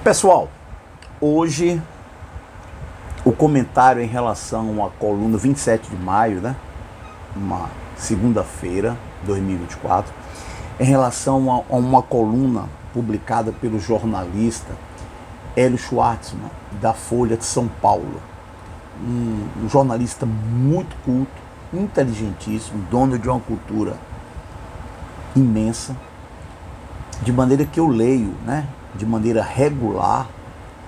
Pessoal, hoje o comentário em relação à coluna 27 de maio, né? Uma segunda-feira, 2024, em relação a uma coluna publicada pelo jornalista Hélio Schwartzman, da Folha de São Paulo. Um jornalista muito culto, inteligentíssimo, dono de uma cultura imensa, de maneira que eu leio, né, de maneira regular,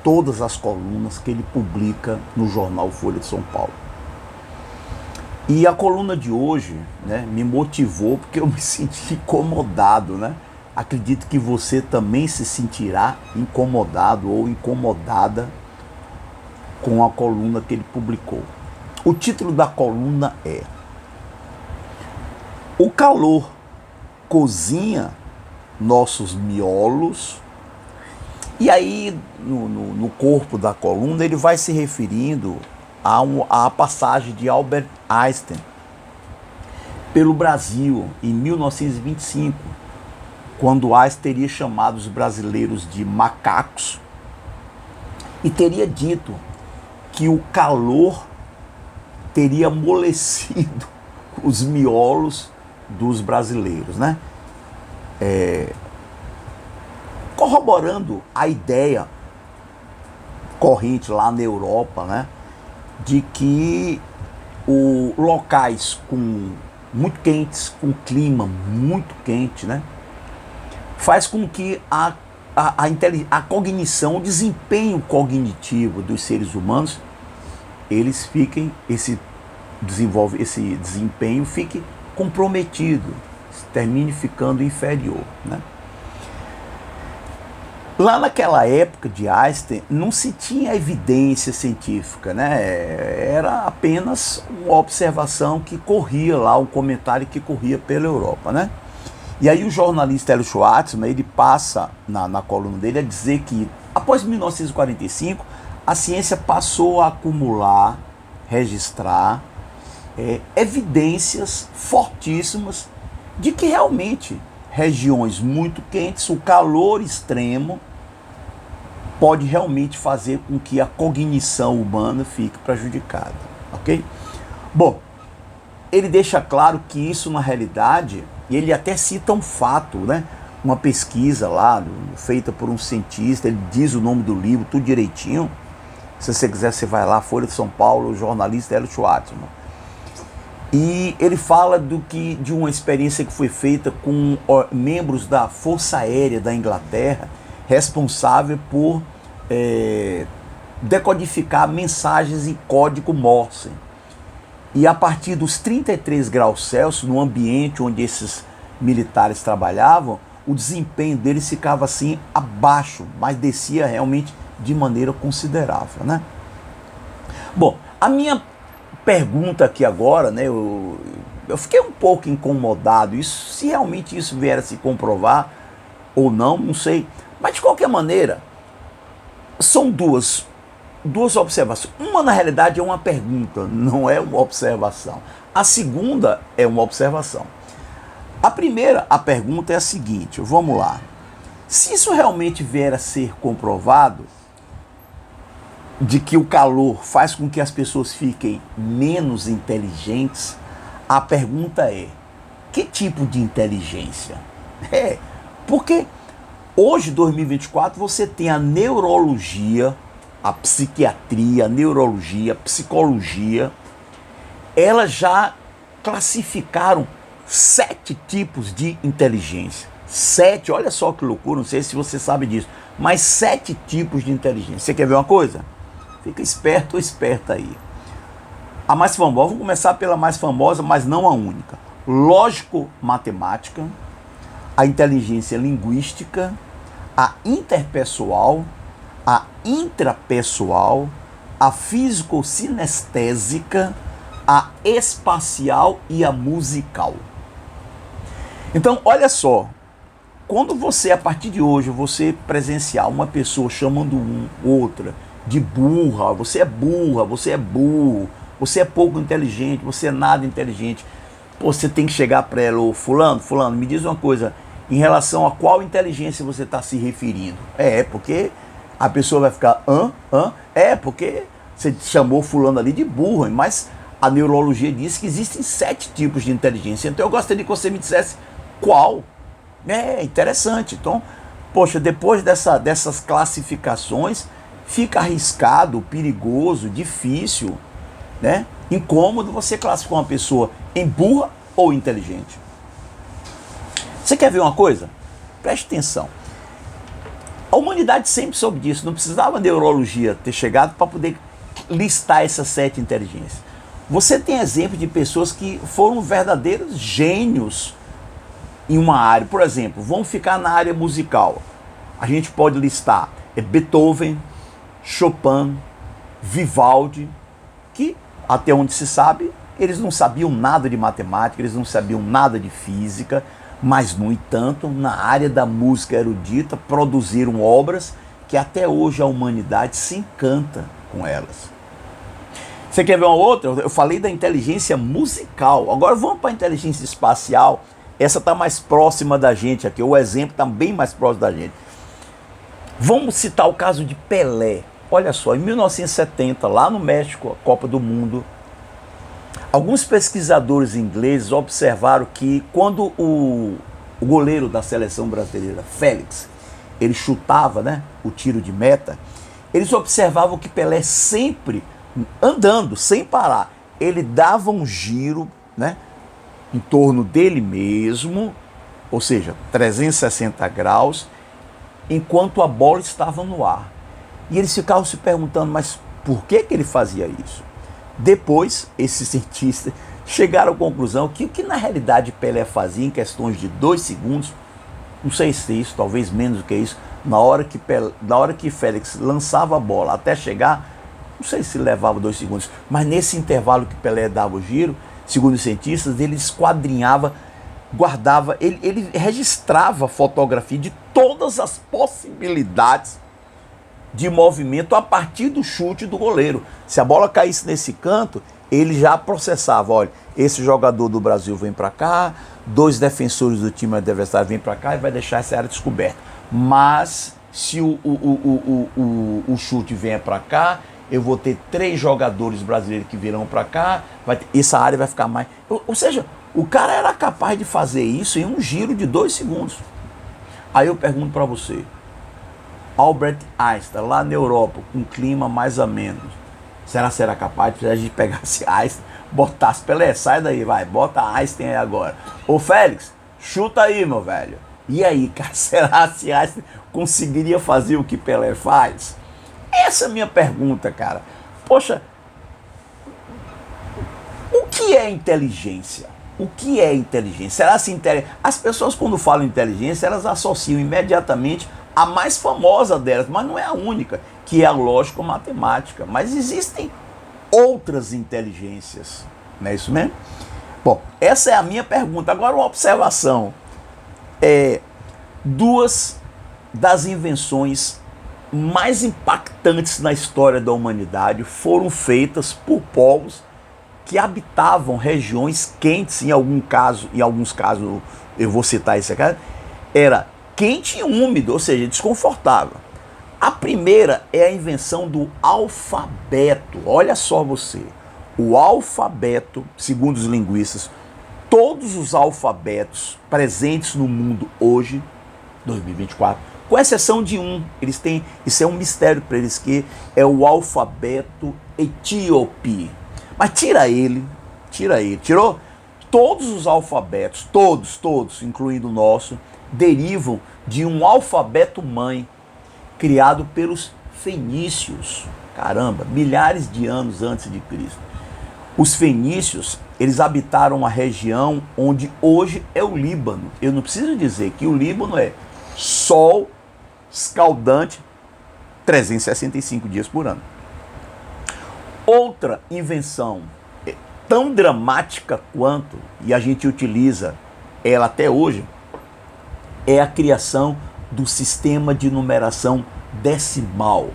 todas as colunas que ele publica no jornal Folha de São Paulo. E a coluna de hoje, né, me motivou porque eu me senti incomodado, né? Acredito que você também se sentirá incomodado ou incomodada com a coluna que ele publicou. O título da coluna é: O calor cozinha nossos miolos. E aí, no corpo da coluna, ele vai se referindo à passagem de Albert Einstein pelo Brasil em 1925, quando Einstein teria chamado os brasileiros de macacos e teria dito que o calor teria amolecido os miolos dos brasileiros, né? Corroborando a ideia corrente lá na Europa, né, de que locais muito quentes, com clima muito quente, né, faz com que a cognição, o desempenho cognitivo dos seres humanos, esse desempenho fique comprometido, termine ficando inferior, né? Lá naquela época de Einstein não se tinha evidência científica, né? Era apenas uma observação que corria lá, um comentário que corria pela Europa, né? E aí o jornalista Hélio Schwartzman, ele passa na coluna dele a dizer que após 1945 a ciência passou a acumular, registrar evidências fortíssimas de que realmente regiões muito quentes, o calor extremo pode realmente fazer com que a cognição humana fique prejudicada, ok? Bom, ele deixa claro que isso na realidade, e ele até cita um fato, né? Uma pesquisa lá, feita por um cientista, ele diz o nome do livro, tudo direitinho. Se você quiser, você vai lá, Folha de São Paulo, o jornalista Hélio Schwartzman. E ele fala de uma experiência que foi feita com membros da Força Aérea da Inglaterra, responsável por decodificar mensagens em código Morse. E a partir dos 33 graus Celsius, no ambiente onde esses militares trabalhavam, o desempenho deles ficava assim abaixo, mas descia realmente de maneira considerável, né? Bom, a minha pergunta aqui agora, né, eu fiquei um pouco incomodado, se realmente isso vier a se comprovar ou não sei, mas de qualquer maneira, são duas observações. Uma, na realidade, é uma pergunta, não é uma observação. A segunda é uma observação. A pergunta é a seguinte, vamos lá. Se isso realmente vier a ser comprovado, de que o calor faz com que as pessoas fiquem menos inteligentes, a pergunta é: que tipo de inteligência? Porque hoje, 2024, você tem a neurologia, a psiquiatria, a neurologia, a psicologia, elas já classificaram 7 tipos de inteligência. 7, olha só que loucura, não sei se você sabe disso, mas 7 tipos de inteligência. Você quer ver uma coisa? Fica esperto ou esperta aí. A mais famosa, vamos começar pela mais famosa, mas não a única. Lógico-matemática, a inteligência linguística, a interpessoal, a intrapessoal, a físico-sinestésica, a espacial e a musical. Então, olha só, quando você, a partir de hoje, você presenciar uma pessoa chamando outra de burra, você é burra, você é burro, você é pouco inteligente, você é nada inteligente, você tem que chegar para ela: ô fulano, me diz uma coisa, em relação a qual inteligência você está se referindo? Porque A pessoa vai ficar, porque você chamou fulano ali de burro, mas a neurologia diz que existem 7 tipos de inteligência. Então eu gostaria que você me dissesse qual. É interessante. Então, poxa, depois dessas classificações, fica arriscado, perigoso, difícil, né? Incômodo você classificar uma pessoa em burra ou inteligente. Você quer ver uma coisa? Preste atenção. A humanidade sempre soube disso, não precisava a neurologia ter chegado para poder listar essas 7 inteligências. Você tem exemplo de pessoas que foram verdadeiros gênios em uma área. Por exemplo, vamos ficar na área musical. A gente pode listar Beethoven, Chopin, Vivaldi, que até onde se sabe, eles não sabiam nada de matemática, eles não sabiam nada de física, mas, no entanto, na área da música erudita, produziram obras que até hoje a humanidade se encanta com elas. Você quer ver uma outra? Eu falei da inteligência musical. Agora vamos para a inteligência espacial. Essa está mais próxima da gente aqui. O exemplo está bem mais próximo da gente. Vamos citar o caso de Pelé. Olha só, em 1970, lá no México, a Copa do Mundo, alguns pesquisadores ingleses observaram que quando o goleiro da seleção brasileira, Félix, ele chutava, né, o tiro de meta, eles observavam que Pelé sempre andando, sem parar, ele dava um giro, né, em torno dele mesmo, ou seja, 360 graus, enquanto a bola estava no ar. E eles ficavam se perguntando, mas por que ele fazia isso? Depois, esses cientistas chegaram à conclusão que o que na realidade Pelé fazia em questões de 2 segundos, não sei se é isso, talvez menos do que isso, na hora que Félix lançava a bola até chegar, não sei se levava 2 segundos, mas nesse intervalo que Pelé dava o giro, segundo os cientistas, ele esquadrinhava, guardava, ele registrava a fotografia de todas as possibilidades de movimento a partir do chute do goleiro. Se a bola caísse nesse canto, ele já processava, olha, esse jogador do Brasil vem para cá, 2 defensores do time adversário vêm para cá e vai deixar essa área descoberta. Mas se o chute vier para cá, eu vou ter 3 jogadores brasileiros que virão para cá, essa área vai ficar mais... Ou seja, o cara era capaz de fazer isso em um giro de 2 segundos. Aí eu pergunto para você, Albert Einstein, lá na Europa, com clima mais ou menos, será capaz de a gente pegasse Einstein, botasse Pelé, sai daí, vai, bota Einstein aí agora. Ô Félix, chuta aí, meu velho. E aí, cara, será se Einstein conseguiria fazer o que Pelé faz? Essa é a minha pergunta, cara. Poxa, o que é inteligência? O que é inteligência? Será se as pessoas, quando falam inteligência, elas associam imediatamente a mais famosa delas, mas não é a única, que é a lógico-matemática. Mas existem outras inteligências, não é isso mesmo? Bom, essa é a minha pergunta. Agora uma observação. 2 das invenções mais impactantes na história da humanidade foram feitas por povos que habitavam regiões quentes, em alguns casos, eu vou citar esse aqui, era quente e úmido, ou seja, desconfortável. A primeira é a invenção do alfabeto. Olha só você, o alfabeto, segundo os linguistas, todos os alfabetos presentes no mundo hoje, 2024, com exceção de um, eles têm, isso é um mistério para eles, que é o alfabeto etíope. Mas tirou todos os alfabetos, todos, incluindo o nosso, derivam de um alfabeto mãe criado pelos fenícios. Caramba, milhares de anos antes de Cristo. Os fenícios, eles habitaram uma região onde hoje é o Líbano. Eu não preciso dizer que o Líbano é sol escaldante 365 dias por ano. Outra invenção tão dramática quanto, e a gente utiliza ela até hoje, é a criação do sistema de numeração decimal,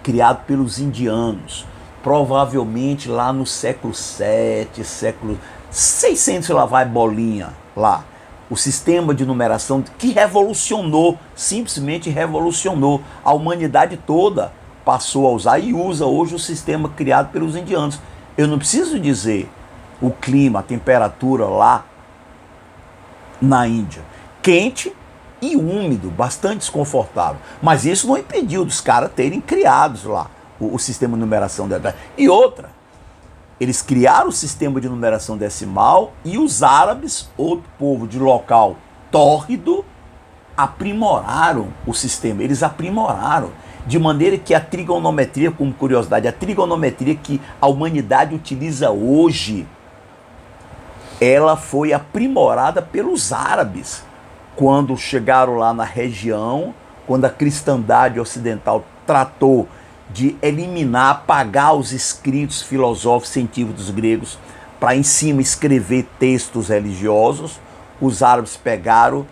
criado pelos indianos, provavelmente lá no século 7, século 600, lá vai bolinha, lá. o sistema de numeração que revolucionou, simplesmente revolucionou. A humanidade toda passou a usar e usa hoje o sistema criado pelos indianos. Eu não preciso dizer o clima, a temperatura lá na Índia. Quente e úmido, bastante desconfortável. Mas isso não impediu dos caras terem criado lá o sistema de numeração decimal. E outra, eles criaram o sistema de numeração decimal e os árabes, outro povo de local tórrido, aprimoraram o sistema. Eles aprimoraram. De maneira que a trigonometria, como curiosidade, a trigonometria que a humanidade utiliza hoje, ela foi aprimorada pelos árabes. Quando chegaram lá na região, quando a cristandade ocidental tratou de eliminar, apagar os escritos filosóficos científicos dos gregos para em cima escrever textos religiosos, os árabes pegaram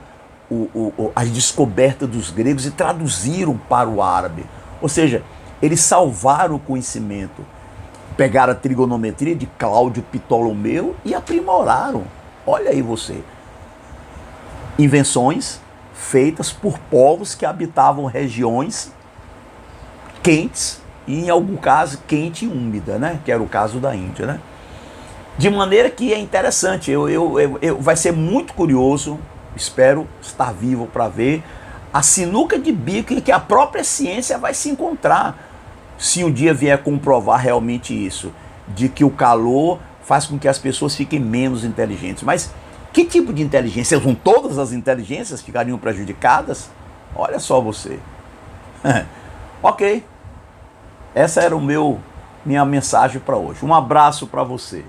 as descobertas dos gregos e traduziram para o árabe. Ou seja, eles salvaram o conhecimento. Pegaram a trigonometria de Cláudio Ptolomeu e aprimoraram. Olha aí você. Invenções feitas por povos que habitavam regiões quentes e, em algum caso, quente e úmida, né? Que era o caso da Índia, né? De maneira que é interessante, vai ser muito curioso, espero estar vivo para ver a sinuca de bico em que a própria ciência vai se encontrar, se um dia vier comprovar realmente isso, de que o calor faz com que as pessoas fiquem menos inteligentes. Mas que tipo de inteligência? São todas as inteligências ficariam prejudicadas? Olha só você. Ok. Essa era minha mensagem para hoje. Um abraço para você.